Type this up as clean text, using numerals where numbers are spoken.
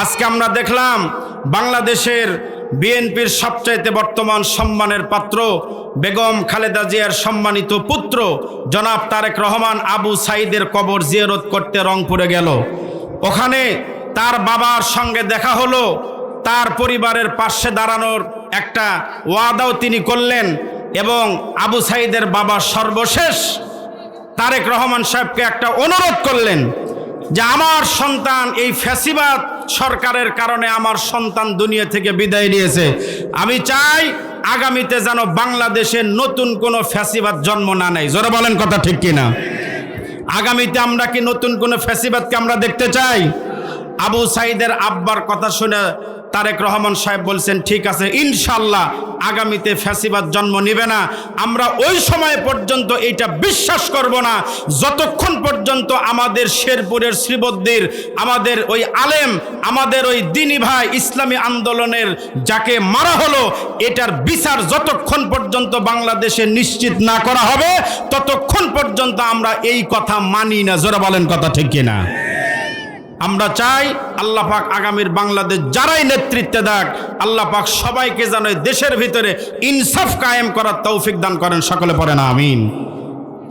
আজকে আমরা দেখলাম বাংলাদেশের বিএনপির সবচাইতে বর্তমান সম্মানের পাত্র বেগম খালেদা জিয়ার সম্মানিত পুত্র জনাব তারেক রহমান আবু সাঈদের কবর জিয়ারত করতে রংপুরে গেল। ওখানে তার বাবার সঙ্গে দেখা হলো, তার পরিবারের পাশে দাঁড়ানোর একটা ওয়াদাও তিনি করলেন এবং আবু সাঈদের বাবা সর্বশেষ তারেক রহমান সাহেবকে একটা অনুরোধ করলেন যে আমার সন্তান এই ফ্যাসিবাদ সরকারের কারণে আমার সন্তান দুনিয়া থেকে বিদায় নিয়েছে, আমি চাই আগামীতে যেন বাংলাদেশে নতুন কোনো ফ্যাসিবাদ জন্ম না নেয়। জোরে বলেন কথা ঠিক কিনা? আগামীতে আমরা কি নতুন কোনো ফ্যাসিবাদকে আমরা দেখতে চাই? আবু সাঈদের আব্বার কথা শুনে তারেক রহমান সাহেব বলছেন, ঠিক আছে, ইনশাল্লাহ আগামীতে ফ্যাসিবাদ জন্ম নেবে না। আমরা ওই সময় পর্যন্ত এইটা বিশ্বাস করব না যতক্ষণ পর্যন্ত আমাদের শেরপুরের শ্রীবদ্দির আমাদের ওই আলেম, আমাদের ওই দ্বীনি ভাই ইসলামী আন্দোলনের যাকে মারা হলো, এটার বিচার যতক্ষণ পর্যন্ত বাংলাদেশে নিশ্চিত না করা হবে ততক্ষণ পর্যন্ত আমরা এই কথা মানি না। জোরে বলেন কথা ঠিক কিনা? আমরা চাই আল্লাহ পাক আগামীর বাংলাদেশ যারাই নেতৃত্বে দেখ, আল্লাহ পাক সবাইকে যেন দেশের ভিতরে ইনসাফ কায়েম করার তৌফিক দান করেন। সকলে পড়েন আমিন।